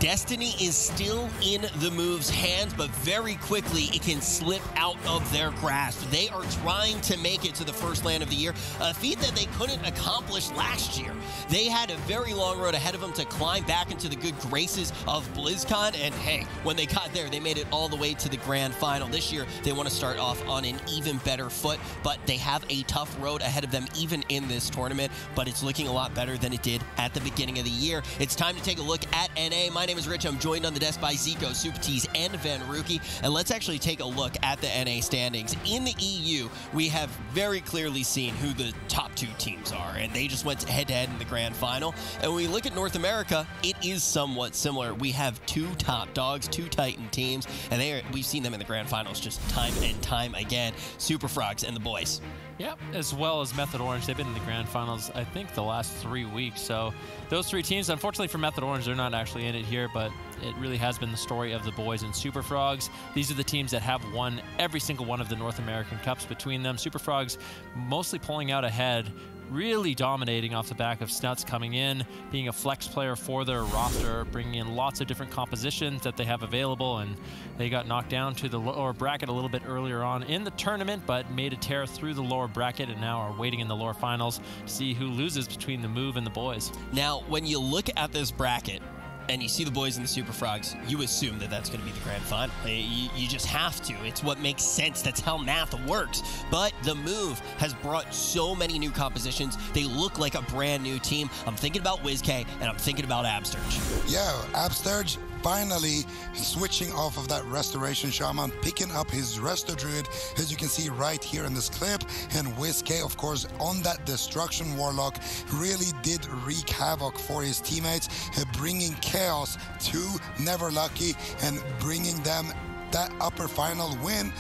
Destiny is still in the Move's hands, but very quickly it can slip out of their grasp. They are trying to make it to the first LAN of the year, a feat that they couldn't accomplish last year. They had a very long road ahead of them to climb back into the good graces of BlizzCon, and hey, when they got there, they made it all the way to the grand final. This year, they want to start off on an even better foot, but they have a tough road ahead of them even in this tournament, but it's looking a lot better than it did at the beginning of the year. It's time to take a look at NA. My name is Rich. I'm joined on the desk by Zico, Super Tease, and Van Rookie, and let's actually take a look at the NA standings. In the EU, we have very clearly seen who the top two teams are, and they just went head-to-head in the grand final. And when we look at North America, it is somewhat similar. We have two top dogs, two Titan teams, and we've seen them in the grand finals just time and time again. Super Frogs and the boys. Yep, as well as Method Orange. They've been in the grand finals, I think, the last 3 weeks. So those three teams, unfortunately for Method Orange, they're not actually in it here, but it really has been the story of the boys and Super Frogs. These are the teams that have won every single one of the North American Cups between them. Super Frogs mostly pulling out ahead, really dominating off the back of Snuts coming in, being a flex player for their roster, bringing in lots of different compositions that they have available, and they got knocked down to the lower bracket a little bit earlier on in the tournament, but made a tear through the lower bracket and now are waiting in the lower finals to see who loses between the Move and the boys. Now, when you look at this bracket, and you see the boys and the Super Frogs, you assume that that's going to be the grand final. You just have to. It's what makes sense. That's how math works. But the Move has brought so many new compositions. They look like a brand new team. I'm thinking about WizK, and I'm thinking about Absturge. Yeah, Absturge finally switching off of that Restoration Shaman, picking up his Resto Druid, as you can see right here in this clip. And WizK, of course, on that Destruction Warlock, really did wreak havoc for his teammates, bringing chaos to Never Lucky and bringing them that upper final win,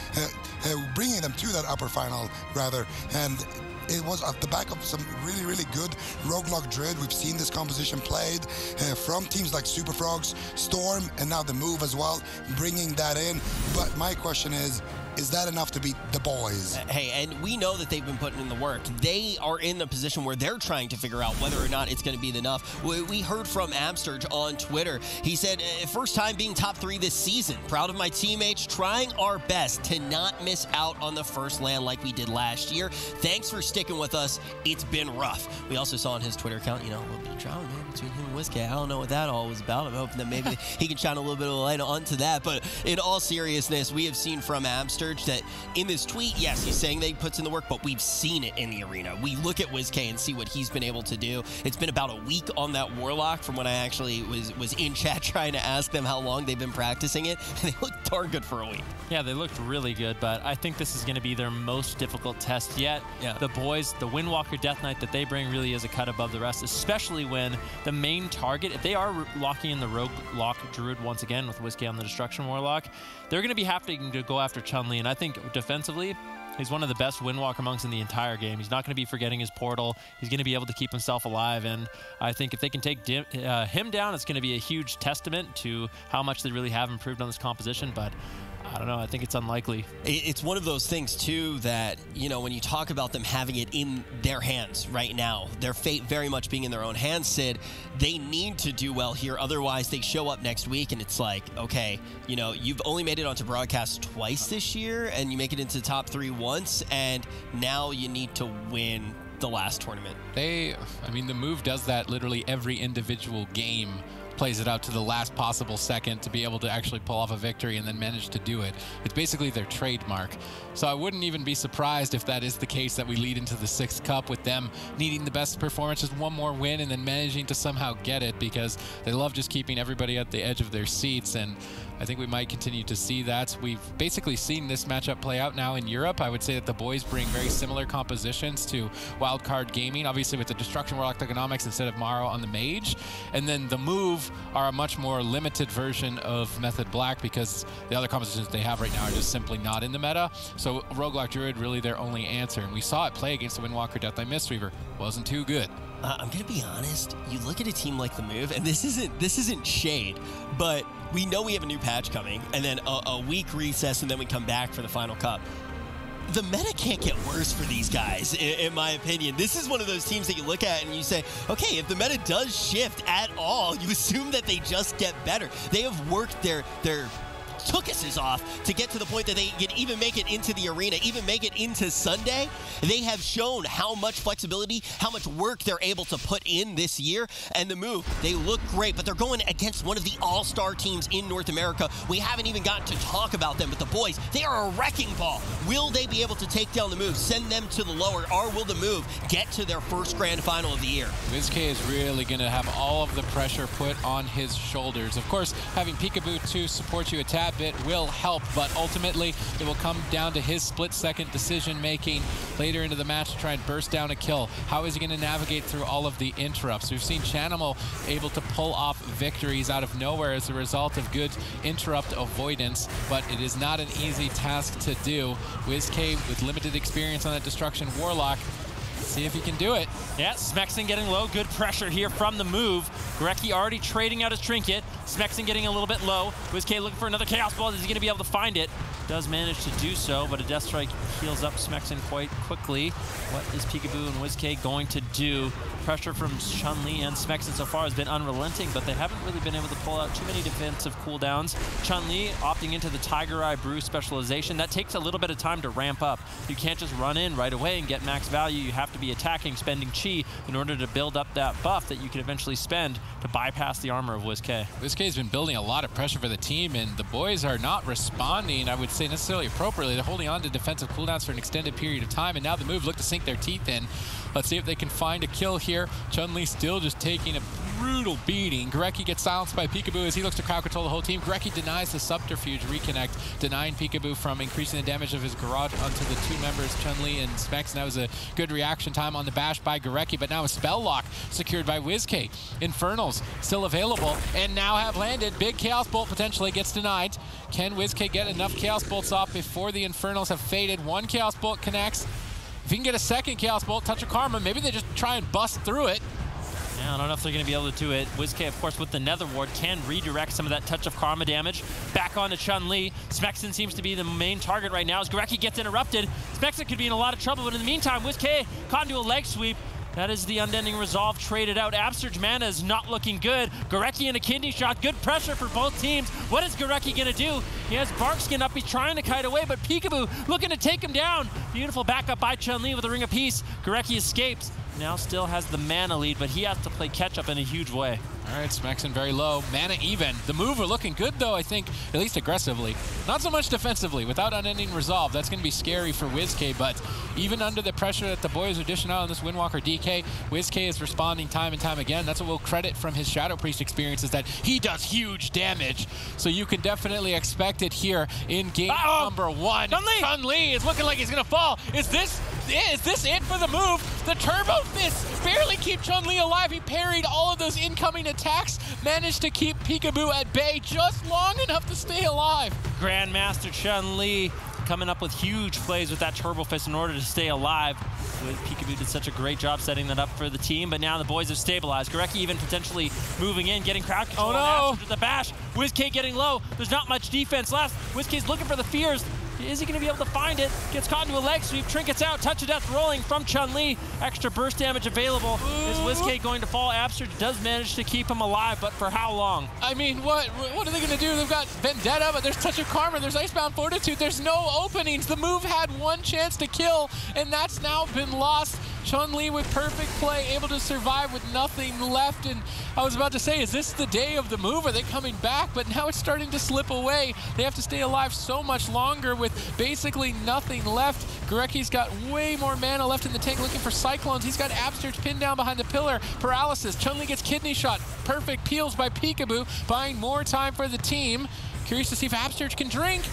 bringing them to that upper final, rather. And it was at the back of some really, really good roguelike Druid. We've seen this composition played from teams like Super Frogs, Storm, and now the Move as well, bringing that in. But my question is that enough to beat the boys? Hey, and we know that they've been putting in the work. They are in a position where they're trying to figure out whether or not it's going to be enough. We heard from Absturge on Twitter. He said, first time being top 3 this season. Proud of my teammates, trying our best to not miss out on the first LAN like we did last year. Thanks for sticking with us. It's been rough. We also saw on his Twitter account, a little bit of drama, man, between him and WizK. I don't know what that all was about. I'm hoping that maybe he can shine a little bit of light onto that. But in all seriousness, we have seen from Absturge that in this tweet, yes, he's saying that he puts in the work, but we've seen it in the arena. We look at WizK and see what he's been able to do. It's been about a week on that Warlock from when I actually was in chat trying to ask them how long they've been practicing it, and they look darn good for a week. Yeah, they looked really good, but I think this is going to be their most difficult test yet. Yeah. The boys, the Windwalker Death Knight that they bring really is a cut above the rest, especially when the main target, if they are locking in the Rogue Lock Druid once again with WizK on the Destruction Warlock, they're going to be having to go after Chun-Li, and I think defensively, he's one of the best Windwalker monks in the entire game. He's not going to be forgetting his portal. He's going to be able to keep himself alive, and I think if they can take him down, it's going to be a huge testament to how much they really have improved on this composition, but I don't know. I think it's unlikely. It's one of those things, too, that, when you talk about them having it in their hands right now, their fate very much being in their own hands, Sid, they need to do well here. Otherwise, they show up next week, and it's like, okay, you've only made it onto broadcast twice this year, and you make it into the top 3 once, and now you need to win the last tournament. The Move does that literally every individual game. Plays it out to the last possible second to be able to actually pull off a victory and then manage to do it. It's basically their trademark. So I wouldn't even be surprised if that is the case, that we lead into the 6th Cup with them needing the best performance, just one more win, and then managing to somehow get it, because they love just keeping everybody at the edge of their seats, and I think we might continue to see that. We've basically seen this matchup play out now in Europe. I would say that the boys bring very similar compositions to Wildcard Gaming, obviously with the Destruction Warlock economics instead of Maro on the Mage, and then the Move are a much more limited version of Method Black, because the other compositions they have right now are just simply not in the meta. So Roguelike Druid really their only answer, and we saw it play against the Windwalker Death Knight Mistweaver. Wasn't too good. I'm gonna be honest. You look at a team like the Move, and this isn't shade, but we know we have a new patch coming, and then a week recess, and then we come back for the final cup. the meta can't get worse for these guys, in my opinion. This is one of those teams that you look at and you say, okay, if the meta does shift at all, you assume that they just get better. They have worked their tookuses off to get to the point that they can even make it into the arena, even make it into Sunday. They have shown how much flexibility, how much work they're able to put in this year. And the move, they look great, but they're going against one of the all-star teams in North America. We haven't even gotten to talk about them, but the boys, they are a wrecking ball. Will they be able to take down the move, send them to the lower, or will the move get to their first grand final of the year? WizK is really going to have all of the pressure put on his shoulders. Of course, having Peekaboo to support you a tad bit will help, but ultimately it will come down to his split-second decision-making later into the match to try and burst down a kill. How is he going to navigate through all of the interrupts? We've seen Chanimal able to pull off victories out of nowhere as a result of good interrupt avoidance, but it is not an easy task to do. WizK, with limited experience on that Destruction Warlock, see if he can do it. Yeah, Smexon getting low. Good pressure here from the move. Gorecki already trading out his trinket. Smexon getting a little bit low. WizK looking for another Chaos Ball. Is he going to be able to find it? Does manage to do so, but a Death Strike heals up Smexon quite quickly. What is Peekaboo and WizK going to do? Pressure from Chun-Li and Smexon so far has been unrelenting, but they haven't really been able to pull out too many defensive cooldowns. Chun-Li opting into the Tiger Eye Brew specialization. That takes a little bit of time to ramp up. You can't just run in right away and get max value. You have to be attacking, spending chi in order to build up that buff that you can eventually spend to bypass the armor of WizK. WizK has been building a lot of pressure for the team, and the boys are not responding, I would say, necessarily appropriately. They're holding on to defensive cooldowns for an extended period of time, and now the move look to sink their teeth in. Let's see if they can find a kill here. Chun-Li still just taking a brutal beating. Gorecki gets silenced by Peekaboo as he looks to crowd control the whole team. Gorecki denies the subterfuge reconnect, denying Peekaboo from increasing the damage of his garage onto the two members, Chun-Li and Specs. That was a good reaction time on the bash by Gorecki, but now a spell lock secured by WizK. Infernals still available and now have landed. Big Chaos Bolt potentially gets denied. Can WizK get enough Chaos Bolts off before the Infernals have faded? One Chaos Bolt connects. If he can get a second Chaos Bolt, Touch of Karma, maybe they just try and bust through it. Yeah, I don't know if they're going to be able to do it. WizK, of course, with the Nether Ward, can redirect some of that Touch of Karma damage back onto Chun-Li. Smexon seems to be the main target right now as Gorecki gets interrupted. Smexon could be in a lot of trouble, but in the meantime, WizK caught into a leg sweep. That is the Unending Resolve traded out. Upsurge mana is not looking good. Gorecki and a kidney shot. Good pressure for both teams. What is Gorecki going to do? He has Barkskin up. He's trying to kite away, but Peekaboo looking to take him down. Beautiful backup by Chun-Li with a Ring of Peace. Gorecki escapes. Now still has the mana lead, but he has to play catch-up in a huge way. All right, Smexon very low. Mana even. The move are looking good, though, I think, at least aggressively. Not so much defensively. Without Unending Resolve, that's going to be scary for WizK, but even under the pressure that the boys are dishing out on this Windwalker DK, WizK is responding time and time again. That's what we'll credit from his Shadow Priest experience, is that he does huge damage. So you can definitely expect it here in game number one. Chun-Li is looking like he's going to fall. Is this it for the move? The Turbo Fist barely keep Chun-Li alive. He parried all of those incoming attacks, managed to keep Peekaboo at bay just long enough to stay alive. Grandmaster Chun-Li coming up with huge plays with that Turbo Fist in order to stay alive. Peekaboo did such a great job setting that up for the team, but now the boys have stabilized. Gorecki even potentially moving in, getting crowd control. Oh no! With the bash. WizK getting low. There's not much defense left. WizK's looking for the fears. Is he going to be able to find it? Gets caught into a leg sweep. Trinkets out. Touch of Death rolling from Chun-Li. Extra burst damage available. Is WizK going to fall? Upsurge does manage to keep him alive, but for how long? I mean, what are they going to do? They've got Vendetta, but there's Touch of Karma. There's Icebound Fortitude. There's no openings. The move had one chance to kill, and that's now been lost. Chun-Li with perfect play, able to survive with nothing left. And I was about to say, is this the day of the move? Are they coming back? But now it's starting to slip away. They have to stay alive so much longer with basically nothing left. Gorecki's got way more mana left in the tank looking for Cyclones. He's got Upsurge pinned down behind the pillar. Paralysis. Chun-Li gets kidney shot. Perfect peels by Peekaboo, buying more time for the team. Curious to see if Upsurge can drink.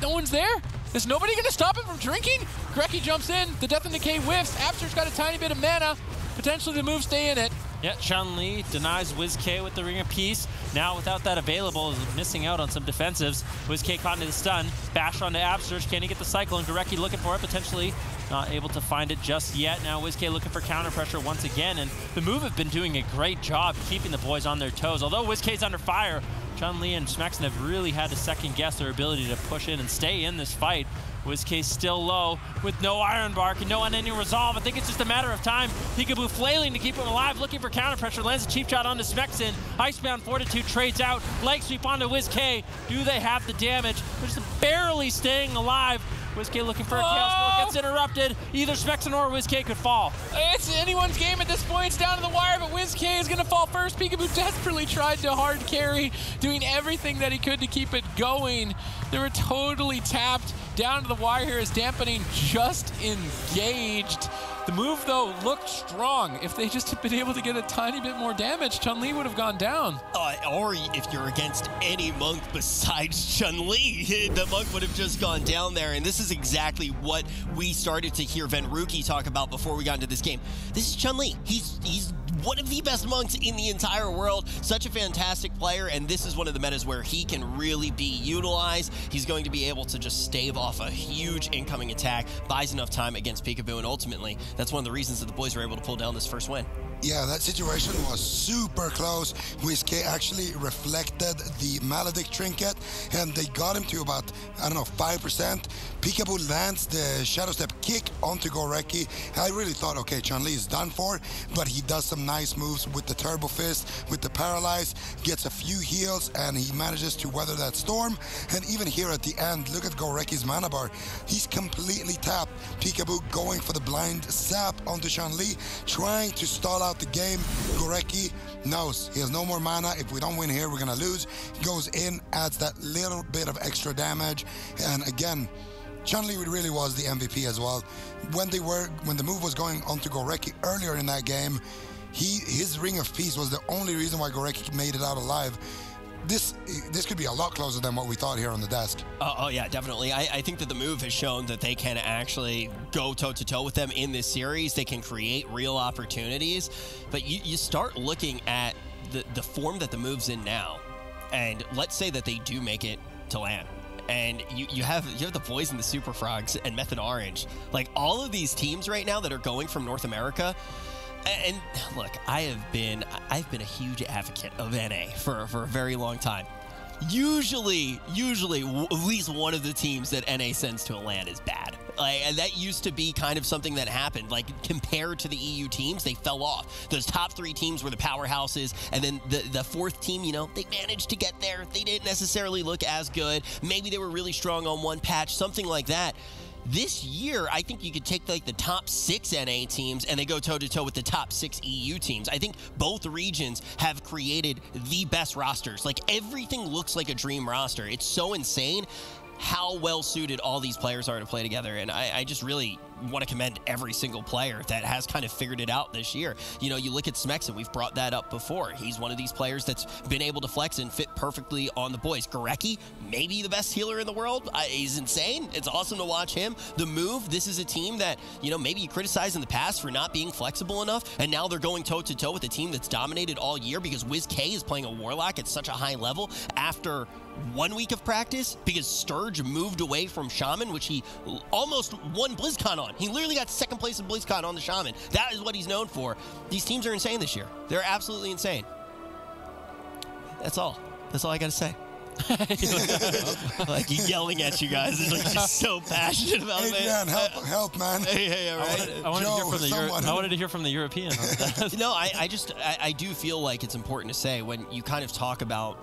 No one's there. Is nobody going to stop him from drinking? Gorecki jumps in. The Death and Decay whiffs. Upsurge's got a tiny bit of mana. Potentially the move stay in it. Yeah, Chun-Li denies WizK with the Ring of Peace. Now without that available, is missing out on some defensives. WizK caught into the stun. Bash onto Upsurge. Can he get the Cyclone? Gorecki looking for it. Potentially not able to find it just yet. Now WizK looking for counter pressure once again. And the move have been doing a great job keeping the boys on their toes. Although WizK's under fire, Chun-Li and Smexon have really had to second-guess their ability to push in and stay in this fight. WizK still low with no Iron Bark and no unending resolve. I think it's just a matter of time. Peekaboo flailing to keep him alive, looking for counter pressure. Lands a cheap shot onto Smexon. Icebound Fortitude trades out. Leg sweep onto WizK. Do they have the damage? They're just barely staying alive. WizK looking for a Chaos Blow, gets interrupted. Either Smexon or WizK could fall. It's anyone's game at this point. It's down to the wire, but WizK is going to fall first. Peekaboo desperately tried to hard carry, doing everything that he could to keep it going. They were totally tapped. Down to the wire here is Dampening just engaged. The move, though, looked strong. If they just had been able to get a tiny bit more damage, Chun-Li would have gone down. Or if you're against any monk besides Chun-Li, the monk would have just gone down there. And this is exactly what we started to hear Venruki talk about before we got into this game. This is Chun-Li. He's one of the best monks in the entire world. Such a fantastic player, and this is one of the metas where he can really be utilized. He's going to be able to just stave off a huge incoming attack, buys enough time against Peekaboo, and ultimately, that's one of the reasons that the boys were able to pull down this first win. Yeah, that situation was super close. WizK actually reflected the Maledict trinket, and they got him to about, 5%. Peekaboo lands the Shadow Step kick onto Gorecki. I really thought, okay, Chun-Li is done for, but he does some nice moves with the Turbo Fist, with the Paralyze, gets a few heals, and he manages to weather that storm. And even here at the end, look at Gorecki's mana bar. He's completely tapped. Peekaboo going for the blind sap onto Chun-Li, trying to stall out the game. Gorecki knows he has no more mana. If we don't win here, we're gonna lose. He goes in, adds that little bit of extra damage, and again, Chun-Li really was the MVP as well. When the move was going onto Gorecki earlier in that game, his Ring of Peace was the only reason why Gorecki made it out alive. This could be a lot closer than what we thought here on the desk. Oh yeah, definitely. I think that the move has shown that they can actually go toe-to-toe with them in this series. They can create real opportunities. But you start looking at the form that the move's in now, and let's say that they do make it to LAN. And you have the boys in the Super Frogs and Method Orange. Like, all of these teams right now that are going from North America. And look, I've been a huge advocate of NA for a very long time. Usually, at least one of the teams that NA sends to a LAN is bad. And that used to be kind of something that happened. Like, compared to the EU teams, they fell off. Those top three teams were the powerhouses, and then the fourth team, they managed to get there. They didn't necessarily look as good. Maybe they were really strong on one patch, something like that. This year, I think you could take like the top 6 NA teams and they go toe-to-toe with the top 6 EU teams. I think both regions have created the best rosters. Like, everything looks like a dream roster. It's so insane how well suited all these players are to play together, and I just really want to commend every single player that has kind of figured it out this year. You look at Smexon, we've brought that up before. He's one of these players that's been able to flex and fit perfectly on the boys. Gorecki, maybe the best healer in the world. He's insane. It's awesome to watch him. The move, this is a team that, maybe you criticized in the past for not being flexible enough, and now they're going toe-to-toe with a team that's dominated all year because WizK is playing a Warlock at such a high level after 1 week of practice, because Sturge moved away from Shaman, which he almost won Blizzcon on. He literally got second place in Blizzcon on the Shaman. That is what he's known for. These teams are insane this year. They're absolutely insane. That's all I gotta say. Like, yelling at you guys. He's like just so passionate about it. Hey, man, help, man. Hey, all right. I wanted to hear from the European. I do feel like it's important to say, when you kind of talk about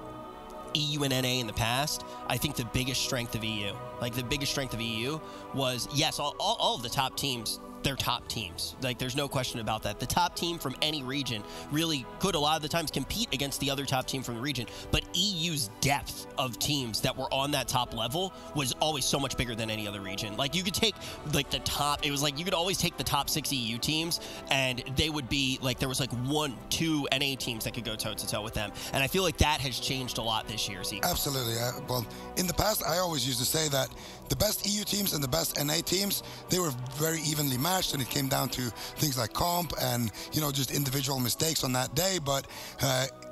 EU and NA in the past, I think the biggest strength of EU was, yes, all of the top teams, they're top teams. Like, there's no question about that. The top team from any region really could a lot of the times compete against the other top team from the region. But EU's depth of teams that were on that top level was always so much bigger than any other region. Like, you could take, like, the top, it was like you could always take the top 6 EU teams, and they would be, like, there was like 1-2 NA teams that could go toe-to-toe with them. And I feel like that has changed a lot this year, Zeke. Absolutely. Well, in the past, I always used to say that the best EU teams and the best NA teams, they were very evenly matched, and it came down to things like comp and, just individual mistakes on that day. But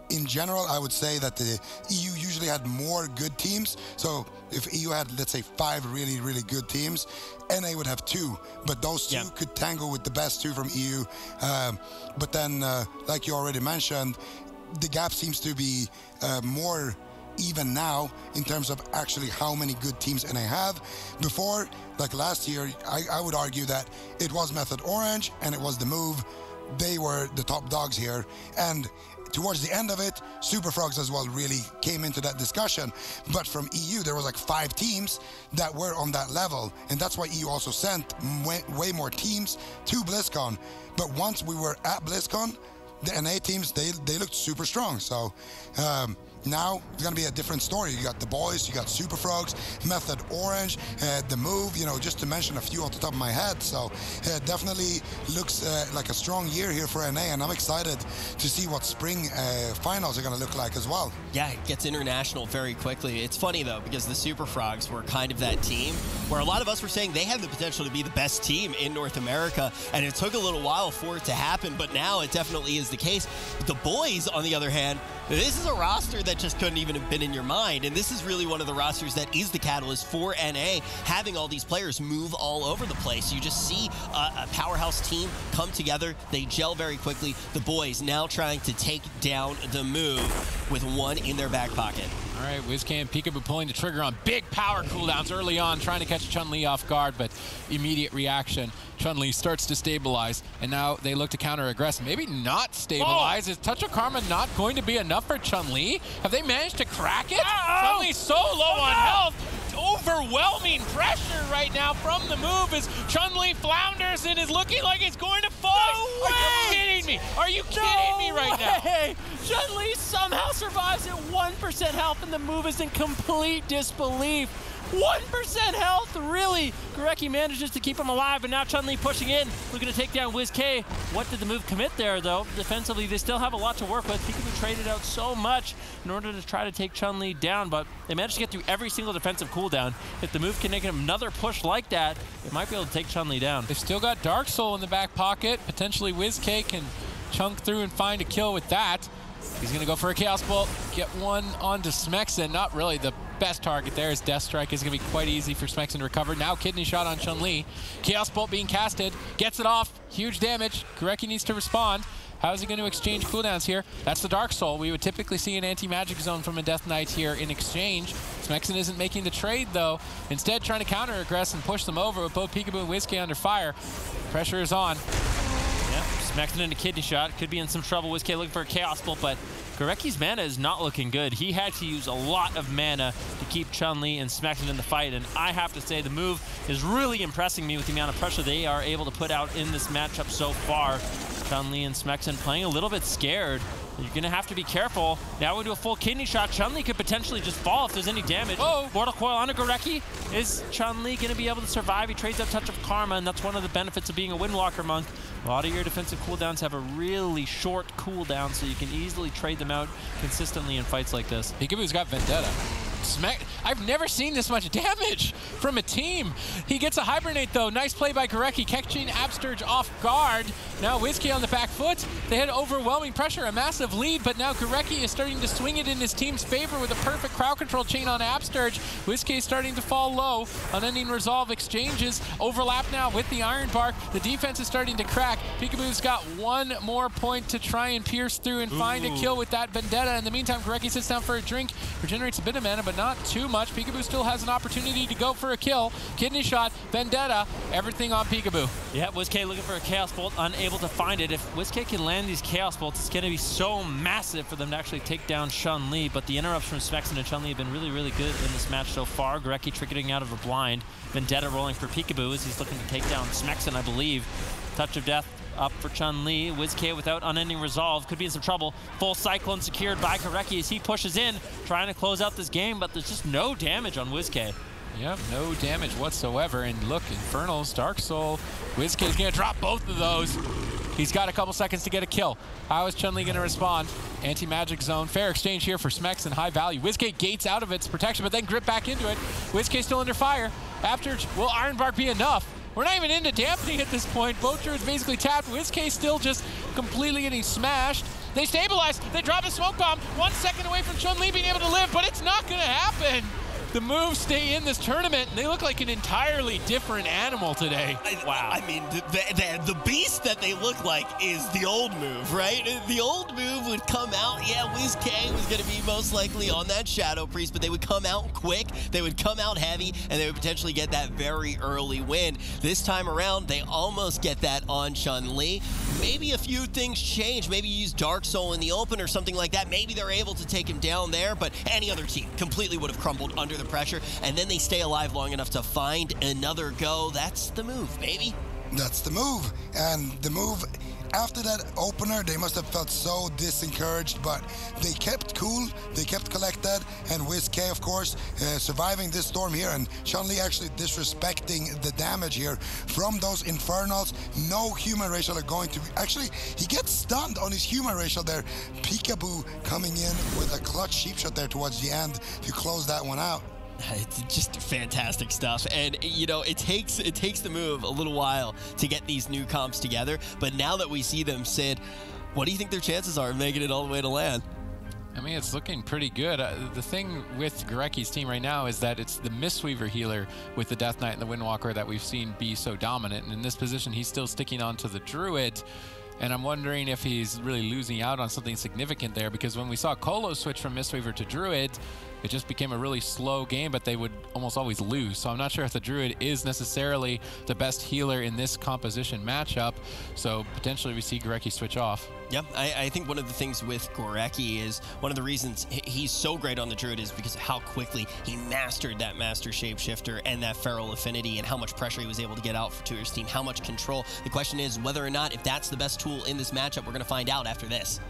in general, I would say that the EU usually had more good teams. So if EU had, let's say, 5 really, really good teams, NA would have 2, but those 2 could tangle with the best 2 from EU. But then, like you already mentioned, the gap seems to be more even now in terms of actually how many good teams NA have. Before, like last year, I would argue that it was Method Orange and it was the Move. They were the top dogs here. And towards the end of it, Super Frogs as well really came into that discussion. But from EU, there was like 5 teams that were on that level. And that's why EU also sent way more teams to BlizzCon. But once we were at BlizzCon, the NA teams, they looked super strong. So now it's going to be a different story. You got the boys, you got Super Frogs, Method Orange, the Move, you know, just to mention a few off the top of my head. So definitely looks like a strong year here for NA, and I'm excited to see what spring finals are going to look like as well. Yeah, it gets international very quickly. It's funny, though, because the Super Frogs were kind of that team where a lot of us were saying they have the potential to be the best team in North America, and it took a little while for it to happen, but now it definitely is the case. The boys, on the other hand, this is a roster that just couldn't even have been in your mind, and this is really one of the rosters that is the catalyst for NA, having all these players move all over the place. You just see a powerhouse team come together. They gel very quickly. The boys now trying to take down the Move with one in their back pocket. All right, WizKay and Peekaboo pulling the trigger on big power cooldowns early on, trying to catch Chun-Li off guard, but immediate reaction. Chun-Li starts to stabilize, and now they look to counter-aggress. Maybe not stabilize. Is Touch of Karma not going to be enough for Chun-Li? Have they managed to crack it? Chun-Li so low on health. Overwhelming pressure right now from the Move as Chun-Li flounders and is looking like it's going to fall. No way! Are you kidding me? Are you kidding me right now? Chun-Li somehow survives at 1% health, and the Move is in complete disbelief. 1% health, really? Gorecki manages to keep him alive, and now Chun-Li pushing in, looking to take down WizKay. What did the Move commit there, though? Defensively, they still have a lot to work with. Peekaboo traded out so much in order to try to take Chun-Li down, but they managed to get through every single defensive cooldown. If the Move can make another push like that, it might be able to take Chun-Li down. They've still got Dark Soul in the back pocket. Potentially WizKay can chunk through and find a kill with that. He's going to go for a Chaos Bolt, get one onto Smexen. Not really the best target there, as Death Strike is going to be quite easy for Smexen to recover. Now Kidney Shot on Chun-Li. Chaos Bolt being casted, gets it off, huge damage. Gorecki needs to respond. How is he going to exchange cooldowns here? That's the Dark Soul. We would typically see an anti-magic zone from a Death Knight here in exchange. Smexen isn't making the trade, though. Instead, trying to counter-aggress and push them over with both Peekaboo and WizKay under fire. Pressure is on. Yeah, Smexen into Kidney Shot. Could be in some trouble. WizKay looking for a Chaos Bolt, but Gorecki's mana is not looking good. He had to use a lot of mana to keep Chun-Li and Smexen in the fight, and I have to say the Move is really impressing me with the amount of pressure they are able to put out in this matchup so far. Chun-Li and Smexen playing a little bit scared. You're going to have to be careful. Now we do a full Kidney Shot. Chun-Li could potentially just fall if there's any damage. Oh! Mortal Coil onto Gorecki. Is Chun-Li going to be able to survive? He trades out Touch of Karma, and that's one of the benefits of being a Windwalker monk. A lot of your defensive cooldowns have a really short cooldown, so you can easily trade them out consistently in fights like this. Peekaboo's got Vendetta. I've never seen this much damage from a team. He gets a Hibernate, though. Nice play by Gorecki, catching Absterge off guard. Now WizKay on the back foot. They had overwhelming pressure, a massive lead, but now Gorecki is starting to swing it in his team's favor with a perfect crowd control chain on Absterge. WizKay starting to fall low. Unending Resolve exchanges. Overlap now with the Iron Bark. The defense is starting to crack. Peekaboo's got one more point to try and pierce through and find a kill with that Vendetta. In the meantime, Gorecki sits down for a drink, regenerates a bit of mana, but not too much. Peekaboo still has an opportunity to go for a kill. Kidney Shot, Vendetta, everything on Peekaboo. Yeah, WizKay looking for a Chaos Bolt, unable to find it. If WizKay can land these Chaos Bolts, it's going to be so massive for them to actually take down Chun-Li, but the interrupts from Smexen and Chun-Li have been really, really good in this match so far. Gorecki triggering out of a blind. Vendetta rolling for Peekaboo as he's looking to take down Smexen, I believe. Touch of Death up for Chun-Li. WizKay without Unending Resolve could be in some trouble. Full Cyclone secured by Gorecki as he pushes in, trying to close out this game, but there's just no damage on WizKay. Yep, no damage whatsoever. And look, Infernals, Dark Soul. WizKay's gonna drop both of those. He's got a couple seconds to get a kill. How is Chun-Li gonna respond? Anti-magic zone, fair exchange here for Smexen, high value. WizKay gates out of its protection, but then grip back into it. WizKay still under fire. After, will Iron Bark be enough? We're not even into dampening at this point. Both druids basically tapped. WizKay still just completely getting smashed. They stabilize. They drop a smoke bomb. 1 second away from Chun-Li being able to live, but it's not going to happen. the moves stay in this tournament, and they look like an entirely different animal today. Wow. I mean, the beast that they look like is the old move, right? The old move would come out, yeah, WizK was going to be most likely on that Shadow Priest, but they would come out quick, they would come out heavy, and they would potentially get that very early win. This time around, they almost get that on Chun-Li. Maybe a few things change. Maybe use Dark Soul in the open or something like that. Maybe they're able to take him down there, but any other team completely would have crumbled under the pressure, and then they stay alive long enough to find another go. That's the move, baby. That's the move. And the move, after that opener, they must have felt so disencouraged, but they kept cool, they kept collected, and WizK, of course, surviving this storm here, and Chun-Li actually disrespecting the damage here from those Infernals. No human racial are going to... Actually, he gets stunned on his human racial there. Peekaboo coming in with a clutch sheep shot there towards the end to close that one out. It's just fantastic stuff, and you know, it takes the move a little while to get these new comps together, but now that we see them, Sid, what do you think their chances are of making it all the way to LAN? I mean, it's looking pretty good. The thing with Gorecki's team right now is that it's the Mistweaver healer with the Death Knight and the Windwalker that we've seen be so dominant, and in this position he's still sticking on to the Druid. And I'm wondering if he's really losing out on something significant there, because when we saw Colo switch from Mistweaver to Druid, it just became a really slow game, but they would almost always lose. So I'm not sure if the Druid is necessarily the best healer in this composition matchup. So potentially we see Gorecki switch off. Yeah, I think one of the things with Gorecki is one of the reasons he's so great on the Druid is because of how quickly he mastered that Master Shapeshifter and that Feral Affinity, and how much pressure he was able to get out to his team, how much control. The question is whether or not, if that's the best tool in this matchup, we're going to find out after this.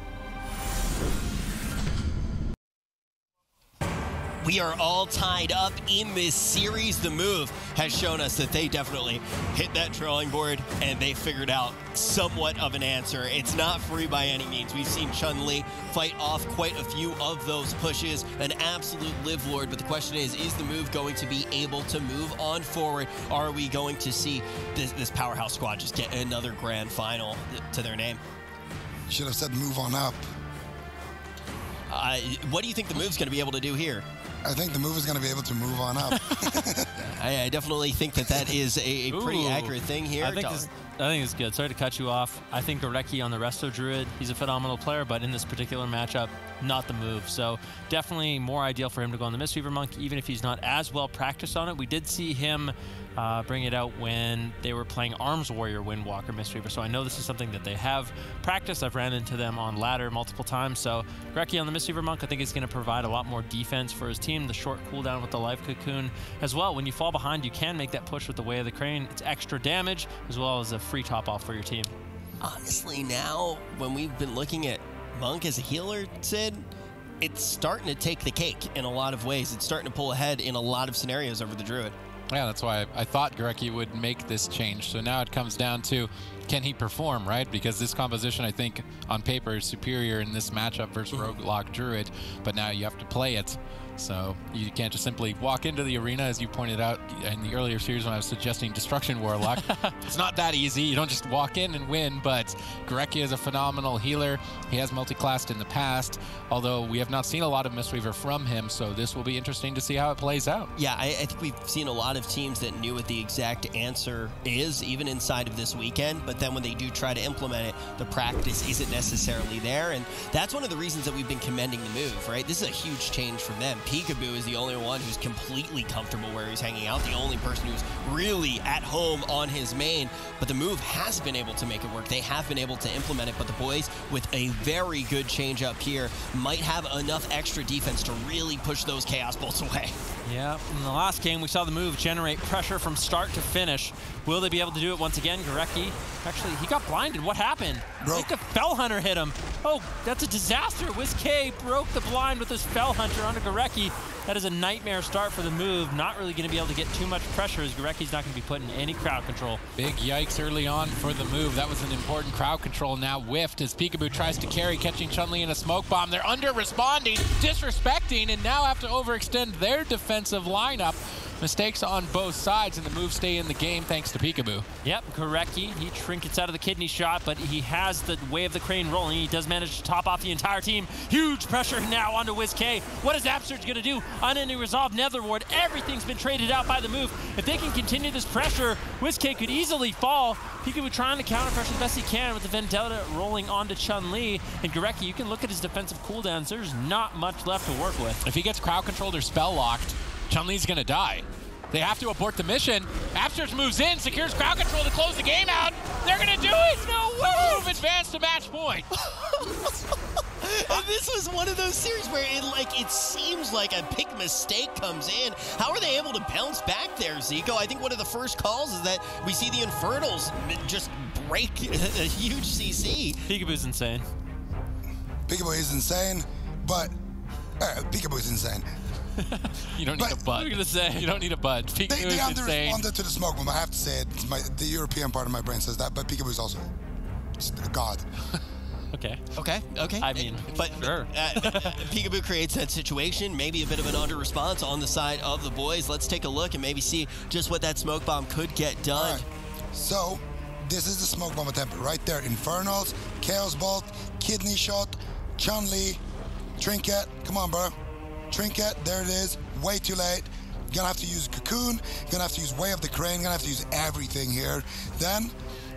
We are all tied up in this series. The move has shown us that they definitely hit that drawing board and they figured out somewhat of an answer. It's not free by any means. We've seen Chun-Li fight off quite a few of those pushes, an absolute live lord, but the question is the move going to be able to move on forward? Are we going to see this powerhouse squad just get another grand final to their name? You should have said move on up. What do you think the move's going to be able to do here? I think the move is going to be able to move on up. I definitely think that is a pretty accurate thing here. I think it's good. Sorry to cut you off. I think Gorecki on the Resto Druid, he's a phenomenal player, but in this particular matchup, not the move. So definitely more ideal for him to go on the Mistweaver Monk, even if he's not as well practiced on it. We did see him bring it out when they were playing Arms Warrior Windwalker Mistweaver. So I know this is something that they have practiced. I've ran into them on ladder multiple times. So Gorecki on the Mistweaver Monk, I think is going to provide a lot more defense for his team. The short cooldown with the Life Cocoon as well. When you fall behind, you can make that push with the Way of the Crane. It's extra damage as well as a free top off for your team. Honestly, now when we've been looking at Monk as a healer, Sid, it's starting to take the cake in a lot of ways. It's starting to pull ahead in a lot of scenarios over the Druid. Yeah, that's why I thought Gorecki would make this change. So now it comes down to, can he perform, right? Because this composition, I think, on paper is superior in this matchup versus Roguelock Druid, but now you have to play it. So you can't just simply walk into the arena, as you pointed out in the earlier series when I was suggesting Destruction Warlock. It's not that easy. You don't just walk in and win, but Gorecki is a phenomenal healer. He has multi-classed in the past, although we have not seen a lot of Mistweaver from him, so this will be interesting to see how it plays out. Yeah, I think we've seen a lot of teams that knew what the exact answer is, even inside of this weekend, but then when they do try to implement it, the practice isn't necessarily there, and that's one of the reasons that we've been commending the move, right? This is a huge change from them. Peekaboo is the only one who's completely comfortable where he's hanging out, the only person who's really at home on his main, but the move has been able to make it work. They have been able to implement it, but the boys with a very good change up here might have enough extra defense to really push those Chaos Bolts away. Yeah, in the last game, we saw the move generate pressure from start to finish. Will they be able to do it once again? Gorecki, actually, he got blinded. What happened? I think the Fell Hunter hit him. Oh, that's a disaster. WizK broke the blind with his Fell Hunter onto Gorecki. That is a nightmare start for the move. Not really going to be able to get too much pressure, as Gorecki's not going to be put in any crowd control. Big yikes early on for the move. That was an important crowd control. Now whiffed as Peekaboo tries to carry, catching Chun-Li in a smoke bomb. They're under responding, disrespecting, and now have to overextend their defensive lineup. Mistakes on both sides, and the moves stay in the game thanks to Peekaboo. Yep, Gorecki, he trinkets out of the kidney shot, but he has the way of the crane rolling. He does manage to top off the entire team. Huge pressure now onto WizK. What is Absurge going to do? Unending Resolve, Nether Ward, everything's been traded out by the move. If they can continue this pressure, WizK could easily fall. Peekaboo trying to counter pressure the best he can with the Vendetta rolling onto Chun-Li. And Gorecki, you can look at his defensive cooldowns. There's not much left to work with. If he gets crowd controlled or spell locked, Chun-Li's going to die. They have to abort the mission. Absurge moves in, secures crowd control to close the game out. They're going to do it! No way! Move advanced to match point. And this was one of those series where it seems like a big mistake comes in. How are they able to bounce back there, Zico? I think one of the first calls is that we see the Infernals just break a huge CC. Peekaboo's insane. Peekaboo is insane, but Peekaboo is insane. You don't need a butt. What are you going to say? You don't need a butt. Peekaboo They is have to insane. respond to the smoke bomb. I have to say it. The European part of my brain says that, but Peekaboo is also just a god. Okay. Okay. I mean, but sure. Peekaboo creates that situation, maybe a bit of an under-response on the side of the boys. Let's take a look and maybe see just what that smoke bomb could get done. Right. So, this is the smoke bomb attempt right there. Infernals, Chaos Bolt, Kidney Shot, Chun-Li, Trinket. Come on, bro. Trinket, there it is. Way too late. Gonna have to use Cocoon. Gonna have to use Way of the Crane. Gonna have to use everything here. Then,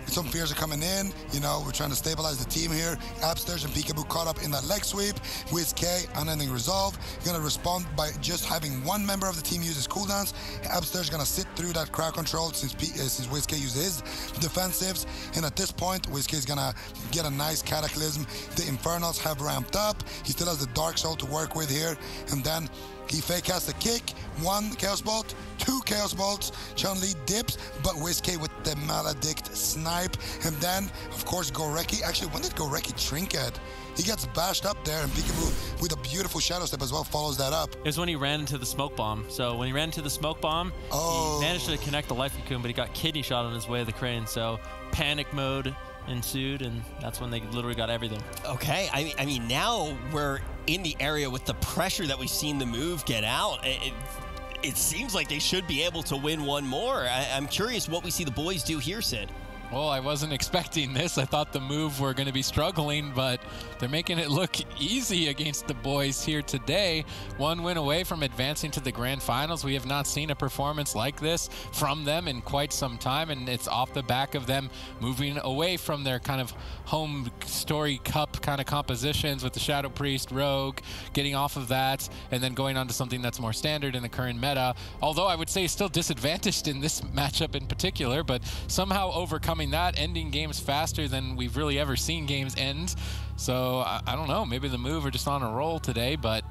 some fears are coming in. You know, we're trying to stabilize the team here. Absurge and Peekaboo caught up in that leg sweep. WizK, Unending Resolve. Gonna respond by just having one member of the team use his cooldowns. Absurge gonna sit through that crowd control since WizK used his defensives. And at this point, WizK is gonna get a nice Cataclysm. The Infernals have ramped up. He still has the Dark Soul to work with here. And then he fake casts a kick, 1 Chaos Bolt, 2 Chaos Bolts. Chun-Li dips, but WizK with the Maledict snipe. And then, of course, Gorecki. Actually, when did Gorecki trinket? He gets bashed up there, and Peekaboo, with a beautiful Shadow Step as well, follows that up. It was when he ran into the smoke bomb. So when he ran into the smoke bomb, he managed to connect the Life Cocoon, but he got kidney shot on his way of the crane. So panic mode ensued, and that's when they literally got everything. Okay, I mean, now we're in the area with the pressure that we've seen the move get out. It seems like they should be able to win one more. I'm curious what we see the boys do here, Sid. Well, I wasn't expecting this. I thought the move were going to be struggling, but they're making it look easy against the boys here today. 1 win away from advancing to the grand finals. We have not seen a performance like this from them in quite some time, and it's off the back of them moving away from their kind of home story cup kind of compositions with the Shadow Priest, Rogue, getting off of that, and then going on to something that's more standard in the current meta. Although I would say still disadvantaged in this matchup in particular, but somehow overcoming that, ending games faster than we've really ever seen games end. So I don't know, maybe the move are just on a roll today, but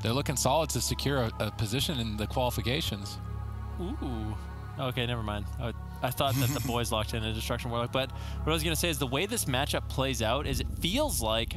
they're looking solid to secure a position in the qualifications. Ooh. Okay, never mind. I thought that the boys locked in a Destruction Warlock, but what I was going to say is the way this matchup plays out is it feels like,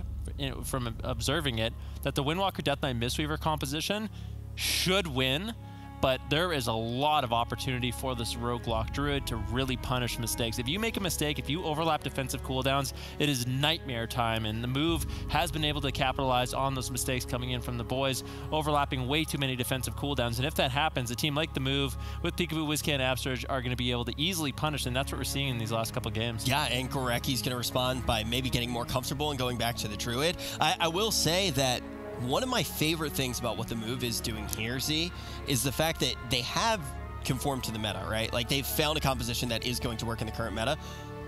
from observing it, that the Windwalker Death Knight Mistweaver composition should win, but there is a lot of opportunity for this Roguelock Druid to really punish mistakes. If you make a mistake, if you overlap defensive cooldowns, it is nightmare time, and the move has been able to capitalize on those mistakes coming in from the boys, overlapping way too many defensive cooldowns. And if that happens, a team like the move with Peekaboo, WizK, and Absurge are going to be able to easily punish, and that's what we're seeing in these last couple games. Yeah, and Gorecki's going to respond by maybe getting more comfortable and going back to the Druid. I will say that one of my favorite things about what the move is doing here, Z, is the fact that they have conformed to the meta, right? Like, they've found a composition that is going to work in the current meta,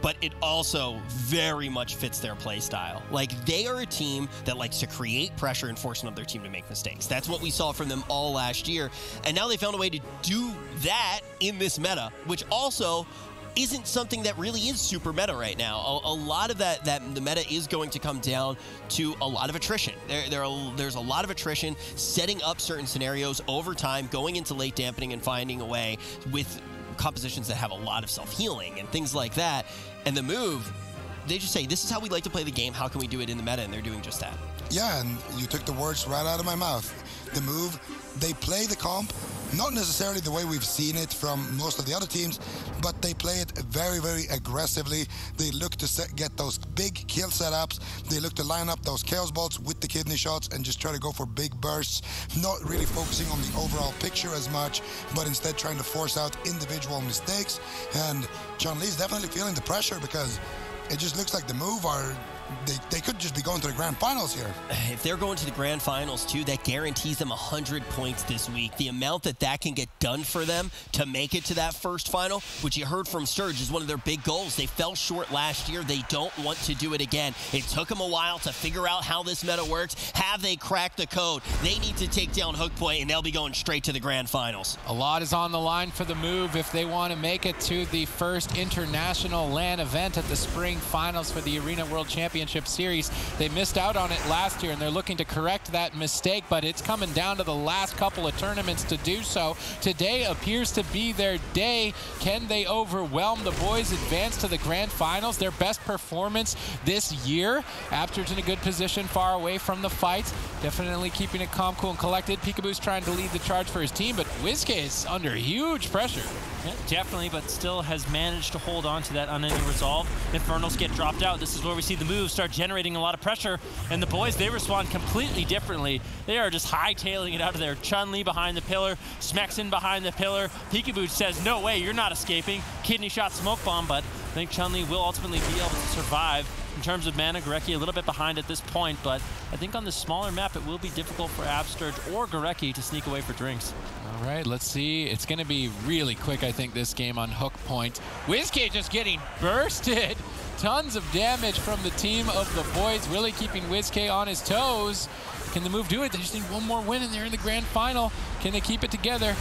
but it also very much fits their play style. Like, they are a team that likes to create pressure and force another team to make mistakes. That's what we saw from them all last year, and now they found a way to do that in this meta, which also isn't something that really is super meta right now. A lot of that the meta is going to come down to a lot of attrition. There's a lot of attrition, setting up certain scenarios over time, going into late dampening and finding a way with compositions that have a lot of self-healing and things like that. And the move, they just say, this is how we like to play the game. How can we do it in the meta? And they're doing just that. Yeah, and you took the words right out of my mouth. The move, they play the comp Not necessarily the way we've seen it from most of the other teams, but they play it very, very aggressively. They look to get those big kill setups. They look to line up those Chaos Bolts with the kidney shots and just try to go for big bursts, not really focusing on the overall picture as much, but instead trying to force out individual mistakes. And Chun-Li's definitely feeling the pressure because it just looks like the move they could just be going to the grand finals here. If they're going to the grand finals too, that guarantees them 100 points this week. The amount that can get done for them to make it to that first final, which you heard from Sturge, is one of their big goals. They fell short last year. They don't want to do it again. It took them a while to figure out how this meta works. Have they cracked the code? They need to take down Hook Point, and they'll be going straight to the grand finals. A lot is on the line for the move if they want to make it to the first international LAN event at the spring finals for the Arena World Championship Series. They missed out on it last year, and they're looking to correct that mistake, but it's coming down to the last couple of tournaments to do so. Today appears to be their day. Can they overwhelm the boys, advance to the grand finals? Their best performance this year. Apster's in a good position, far away from the fight. Definitely keeping it calm, cool, and collected. Peekaboo's trying to lead the charge for his team, but Whiskey is under huge pressure. Yeah, definitely, but still has managed to hold on to that unending resolve. Infernals get dropped out. This is where we see the moves start generating a lot of pressure, and the boys, they respond completely differently. They are just hightailing it out of there. Chun-Li behind the pillar, Smexen behind the pillar. Peekaboo says, no way, you're not escaping. Kidney shot, smoke bomb, but I think Chun-Li will ultimately be able to survive. In terms of mana, Gurecki a little bit behind at this point, but I think on the smaller map, it will be difficult for Absterge or Gurecki to sneak away for drinks. All right, let's see. It's going to be really quick, I think, this game on Hook Point. Whiskey just getting bursted. Tons of damage from the team of the boys, really keeping Whiskey on his toes. Can the move do it? They just need one more win, and they're in the grand final. Can they keep it together?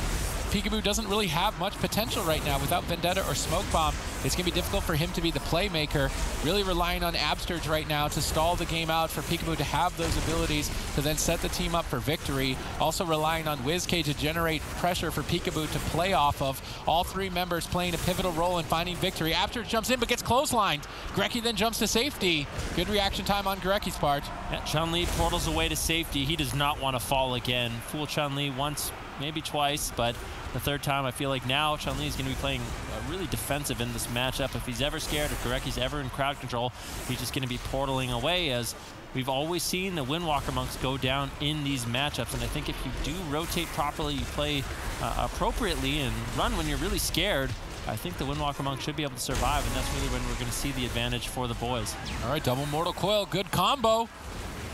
Peekaboo doesn't really have much potential right now. Without Vendetta or Smoke Bomb, it's going to be difficult for him to be the playmaker. Really relying on Absterge right now to stall the game out, for Peekaboo to have those abilities to then set the team up for victory. Also relying on WizK to generate pressure for Peekaboo to play off of. All three members playing a pivotal role in finding victory. Absterge jumps in but gets clotheslined. Gurecki then jumps to safety. Good reaction time on Gurecki's part. Yeah, Chun-Li portals away to safety. He does not want to fall again. Fool Chun-Li once, maybe twice, but the third time, I feel like now Chun-Li is going to be playing really defensive in this matchup. If he's ever scared, if Gurecki's ever in crowd control, he's just going to be portaling away, as we've always seen the Windwalker monks go down in these matchups. And I think if you do rotate properly, you play appropriately and run when you're really scared, I think the Windwalker monk should be able to survive, and that's really when we're going to see the advantage for the boys. All right, double Mortal Coil, good combo.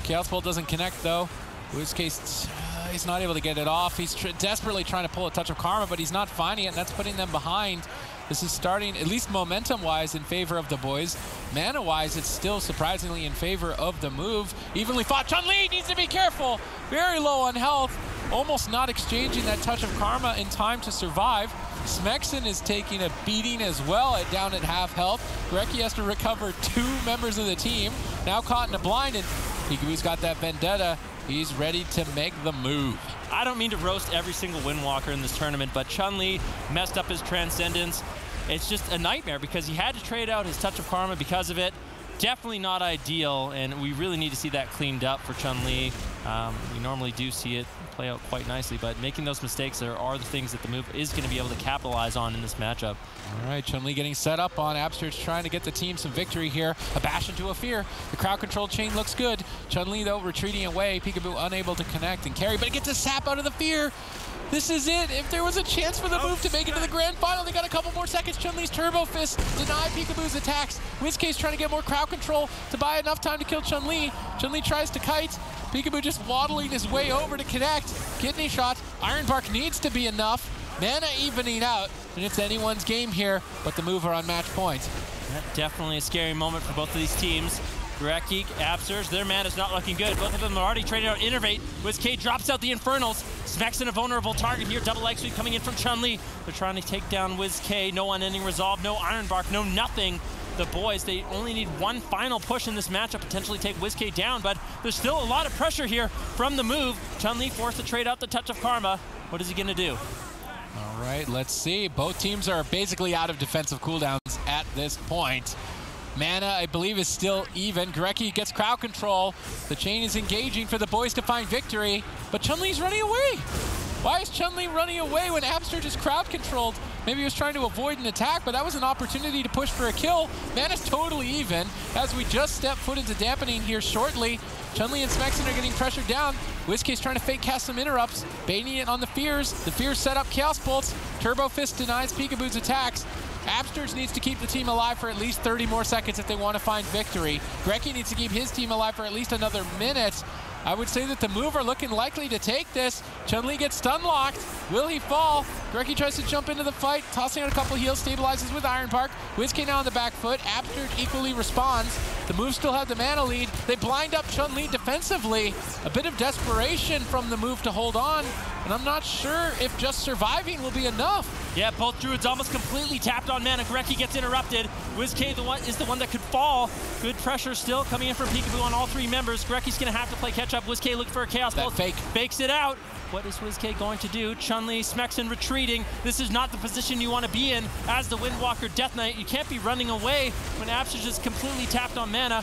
Chaos Bolt doesn't connect though. In this case, he's not able to get it off. He's desperately trying to pull a Touch of Karma, but he's not finding it, and that's putting them behind. This is starting, at least momentum-wise, in favor of the boys. Mana-wise, it's still surprisingly in favor of the move. Evenly fought. Chun-Li needs to be careful. Very low on health. Almost not exchanging that Touch of Karma in time to survive. Smexen is taking a beating as well, down at half health. Gurecki has to recover 2 members of the team. Now caught in a blind, and Peekaboo's got that Vendetta. He's ready to make the move. I don't mean to roast every single Windwalker in this tournament, but Chun-Li messed up his Transcendence. It's just a nightmare because he had to trade out his Touch of Karma because of it. Definitely not ideal, and we really need to see that cleaned up for Chun-Li. We normally do see it play out quite nicely, but making those mistakes there are the things that the move is going to be able to capitalize on in this matchup. All right, Chun-Li getting set up on Absterge, trying to get the team some victory here. A bash into a fear. The crowd control chain looks good. Chun-Li, though, retreating away. Peekaboo unable to connect and carry, but it gets a sap out of the fear. This is it. If there was a chance for the move to make it to the grand final, they got a couple more seconds. Chun-Li's Turbo Fist deny Peekaboo's attacks. WizK's trying to get more crowd control to buy enough time to kill Chun-Li. Chun-Li tries to kite. Peekaboo just waddling his way over to connect. Kidney shot. Iron Bark needs to be enough. Mana evening out, and it's anyone's game here, but the move are on match point. Yeah, definitely a scary moment for both of these teams. Gurecki, Absterge, their mana's not looking good. Both of them are already trading out Innervate. WizK drops out the Infernals. Smexen a vulnerable target here. Double leg sweep coming in from Chun-Li. They're trying to take down WizK. No unending resolve, no Iron Bark, no nothing. The boys, they only need one final push in this matchup, potentially take WizK down, but there's still a lot of pressure here from the move. Chun-Li forced to trade out the Touch of Karma. What is he gonna do? All right, let's see. Both teams are basically out of defensive cooldowns at this point. Mana, I believe, is still even. Gurecki gets crowd control. The chain is engaging for the boys to find victory, but Chun-Li's running away. Why is Chun-Li running away when Absurge is crowd controlled? Maybe he was trying to avoid an attack, but that was an opportunity to push for a kill. Mana's totally even as we just step foot into dampening here shortly. Chun-Li and Smexen are getting pressured down. Whiskey's trying to fake cast some interrupts, baiting it on the Fears. The Fears set up Chaos Bolts. Turbo Fist denies Peekaboo's attacks. Absurge needs to keep the team alive for at least 30 more seconds if they want to find victory. Grecky needs to keep his team alive for at least another minute. I would say that the move are looking likely to take this. Chun-Li gets stun locked. Will he fall? Grecky tries to jump into the fight, tossing out a couple heals, stabilizes with Iron Park. Whiskey now on the back foot. Absurge equally responds. The move still have the mana lead. They blind up Chun-Li defensively. A bit of desperation from the move to hold on, and I'm not sure if just surviving will be enough. Yeah, both druids almost completely tapped on mana. Grecky gets interrupted. WizK is the one that could fall. Good pressure still coming in from Peekaboo on all three members. Grecky's gonna have to play catch up. WizK looking for a Chaos Bolt. Fakes it out. What is WizK going to do? Chun-Li, Smexen retreating. This is not the position you want to be in as the Windwalker Death Knight. You can't be running away when Absurge is completely tapped on mana.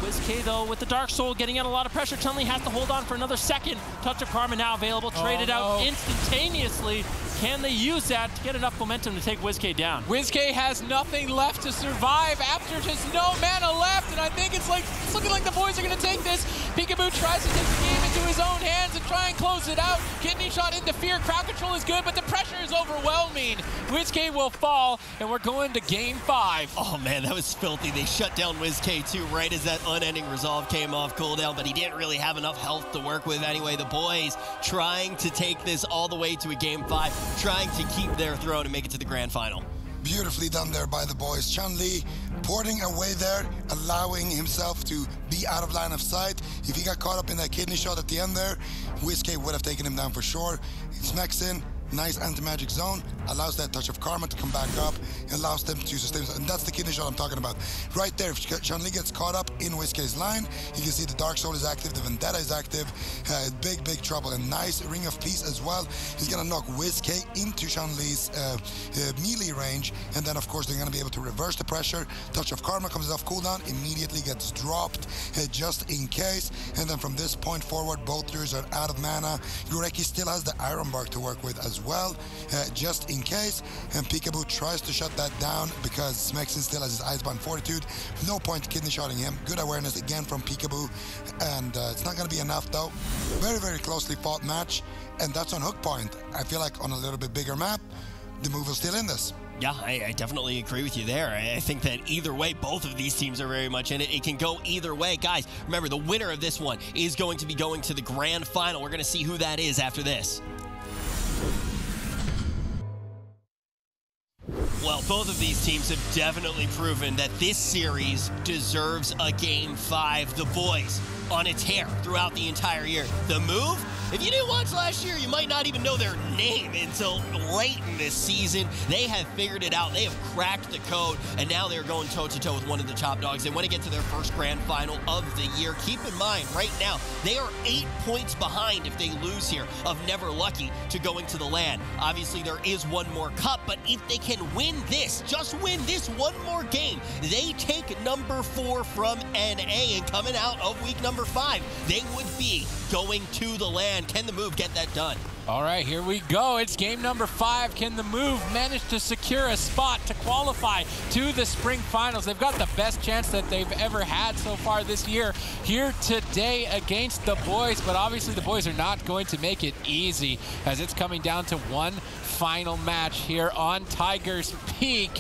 WizK though with the Dark Soul getting out a lot of pressure. Chun-Li has to hold on for another second. Touch of Karma now available, traded out instantaneously. Can they use that to get enough momentum to take WizK down? WizK has nothing left to survive. Absurge has no mana left, and I think it's looking like the boys are going to take this. Peekaboo tries to take the game into his own hands and try and close it out. Kidney shot into fear. Crowd control is good, but the pressure is overwhelming. WizK will fall, and we're going to game 5. Oh man, that was filthy. They shut down WizK too right as that unending resolve came off cooldown, but he didn't really have enough health to work with anyway. The boys trying to take this all the way to a game 5, trying to keep their throne and make it to the grand final. Beautifully done there by the boys. Chun-Li porting away there, allowing himself to be out of line of sight. If he got caught up in that kidney shot at the end there, WizK would have taken him down for sure. Smexen, nice anti-magic zone, allows that touch of karma to come back up, and allows them to sustain, and that's the kidney shot I'm talking about. Right there, if Chun-Li gets caught up in WizK's line, you can see the Dark Soul is active, the Vendetta is active, big trouble, and nice Ring of Peace as well. He's gonna knock WizK into Chun-Li's melee range, and then of course they're gonna be able to reverse the pressure. Touch of Karma comes off cooldown, immediately gets dropped, just in case, and then from this point forward, both druids are out of mana. Gurecki still has the Iron Bark to work with as well, just in case, and Peekaboo tries to shut that down because Smexen still has his Icebound Fortitude. No point kidney shotting him. Good awareness again from Peekaboo, and it's not going to be enough though. Very closely fought match, and that's on Hook Point. I feel like on a little bit bigger map, the move is still in this. Yeah, I definitely agree with you there. I think that either way, both of these teams are very much in it. It can go either way. Guys, remember, the winner of this one is going to be going to the grand final. We're going to see who that is after this. Well, both of these teams have definitely proven that this series deserves a Game 5. The boys on a tear throughout the entire year. The move, if you didn't watch last year, you might not even know their name until late in this season. They have figured it out. They have cracked the code, and now they're going toe-to-toe with one of the top dogs. They want to get to their first grand final of the year. Keep in mind, right now, they are 8 points behind if they lose here of Never Lucky to going to the LAN. Obviously, there is one more cup, but if they can win this, just win this one more game, they take number 4 from NA, and coming out of week number 5, they would be going to the LAN. Can the move get that done? All right, here we go. It's game number 5. Can the move manage to secure a spot to qualify to the spring finals? They've got the best chance that they've ever had so far this year here today against the boys, but obviously the boys are not going to make it easy as it's coming down to one final match here on Tiger's Peak.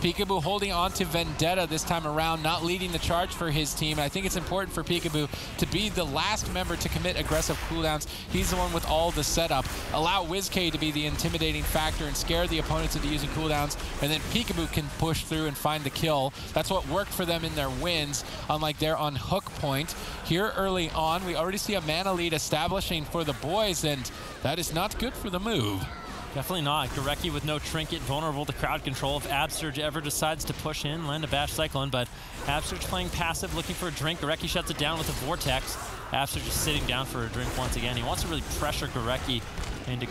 Peekaboo holding on to Vendetta this time around, not leading the charge for his team. I think it's important for Peekaboo to be the last member to commit aggressive cooldowns. He's the one with all the setup. Allow WizK to be the intimidating factor and scare the opponents into using cooldowns, and then Peekaboo can push through and find the kill. That's what worked for them in their wins, unlike they're on Hook Point. Here early on, we already see a mana lead establishing for the boys, and that is not good for the move. Definitely not. Gurecki with no trinket, vulnerable to crowd control. If Absurge ever decides to push in, land a Bash Cyclone, but Absurge playing passive, looking for a drink. Gurecki shuts it down with a Vortex. Absurge is sitting down for a drink once again. He wants to really pressure Gurecki into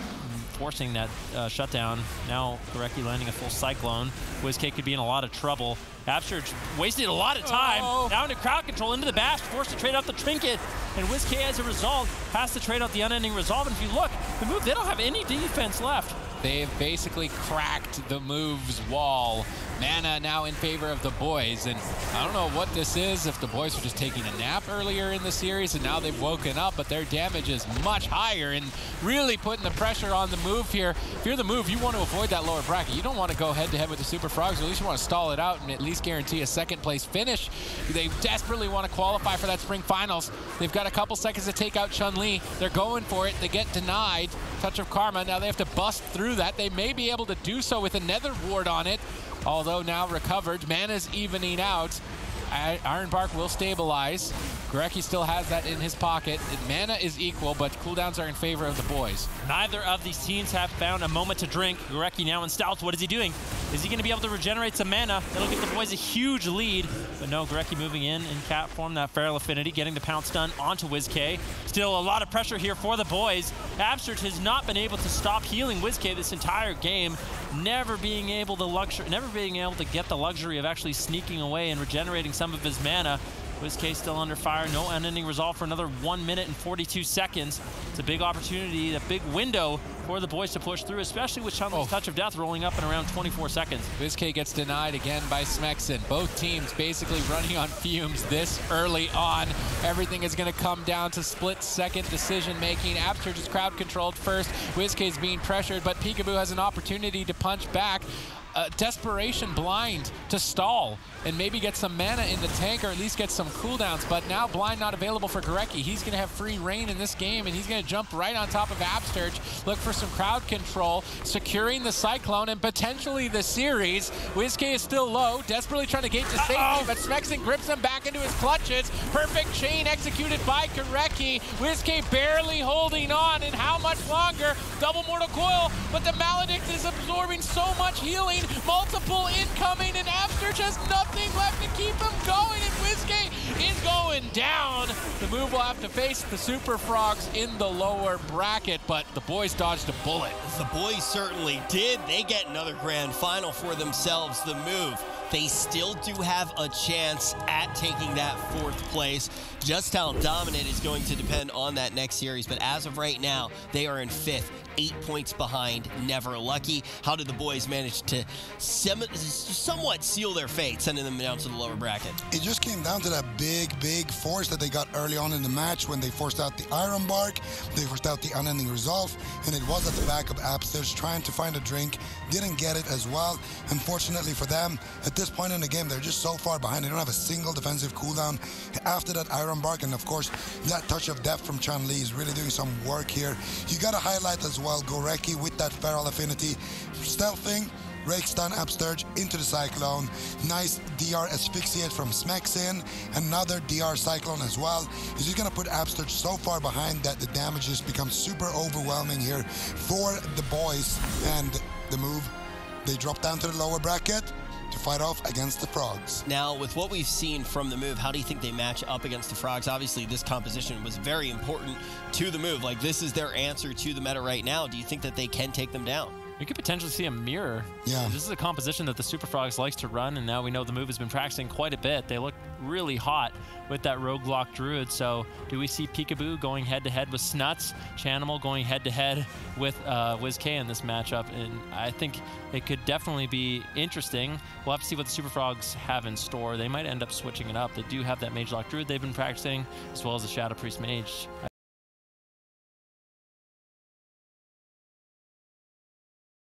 forcing that shutdown. Now Gurecki landing a full Cyclone. WizK could be in a lot of trouble. Absurge wasted a lot of time. Down to crowd control, into the Bash, forced to trade out the trinket. and WizK, as a result, has to trade out the Unending Resolve. And if you look, the move, they don't have any defense left. They've basically cracked the moves wall. Mana now in favor of the boys, and I don't know what this is, if the boys were just taking a nap earlier in the series and now they've woken up, but their damage is much higher and really putting the pressure on the move here. If you're the move, you want to avoid that lower bracket. You don't want to go head-to-head with the Super Frogs, or at least you want to stall it out and at least guarantee a second-place finish. They desperately want to qualify for that spring finals. They've got a couple seconds to take out Chun-Li. They're going for it. They get denied. Touch of Karma. Now they have to bust through that. They may be able to do so with a Nether Ward on it, although now recovered. Mana's evening out. Iron Bark will stabilize. Gorecki still has that in his pocket. Mana is equal, but cooldowns are in favor of the boys. Neither of these teams have found a moment to drink. Gorecki now in stealth. What is he doing? Is he going to be able to regenerate some mana? That'll give the boys a huge lead. But no, Gorecki moving in cat form, that Feral Affinity, getting the pounce done onto WizK. Still a lot of pressure here for the boys. Absurd has not been able to stop healing WizK this entire game, never being able to get the luxury of actually sneaking away and regenerating some of his mana. WizK still under fire, no Unending Resolve for another 1 minute and 42 seconds. It's a big opportunity, a big window for the boys to push through, especially with Chun-Li's Touch of Death rolling up in around 24 seconds. WizK gets denied again by Smexen. Both teams basically running on fumes this early on. Everything is going to come down to split-second decision-making. Absurd is crowd-controlled first. WizK is being pressured, but Peekaboo has an opportunity to punch back. Desperation Blind to stall and maybe get some mana in the tank, or at least get some cooldowns, but now Blind not available for Gorecki. He's going to have free reign in this game, and he's going to jump right on top of Absturge, look for some crowd control, securing the Cyclone and potentially the series. WizK is still low, desperately trying to gate to safety, but Smexen grips him back into his clutches. Perfect chain executed by Gorecki. WizK barely holding on, and how much longer? Double Mortal Coil, but the Maledict is absorbing so much healing. Multiple incoming, and Absturge has nothing left to keep him going, and WizK is going down. The move will have to face the Super Frogs in the lower bracket, but the boys dodged a bullet. The boys certainly did. They get another grand final for themselves. The move, they still do have a chance at taking that 4th place. Just how dominant is going to depend on that next series, but as of right now, they are in 5th. 8 points behind Never Lucky. How did the boys manage to somewhat seal their fate, sending them down to the lower bracket? It just came down to that big force that they got early on in the match when they forced out the Iron Bark, they forced out the Unending Resolve, and it was at the back of Absturge trying to find a drink. Didn't get it as well. Unfortunately for them, at this point in the game, they're just so far behind. They don't have a single defensive cooldown after that Iron Bark, and of course, that Touch of Death from Chun-Li is really doing some work here. You got to highlight as well Gorecki with that Feral Affinity, stealthing, rake stun Absturge into the Cyclone. Nice DR Asphyxiate from Smexen. Another DR Cyclone as well. He's just going to put Absturge so far behind that the damage just becomes super overwhelming here for the boys. And the move, they drop down to the lower bracket to fight off against the Frogs. Now, with what we've seen from the move, how do you think they match up against the Frogs? Obviously, this composition was very important to the move. Like, this is their answer to the meta right now. Do you think that they can take them down? We could potentially see a mirror. Yeah. This is a composition that the Super Frogs likes to run, and now we know the move has been practicing quite a bit. They look really hot with that Roguelock Druid. So do we see Peekaboo going head-to-head with Snuts, Chanimal going head-to-head with WizK in this matchup? And I think it could definitely be interesting. We'll have to see what the Super Frogs have in store. They might end up switching it up. They do have that Mage Lock Druid they've been practicing, as well as the Shadow Priest Mage.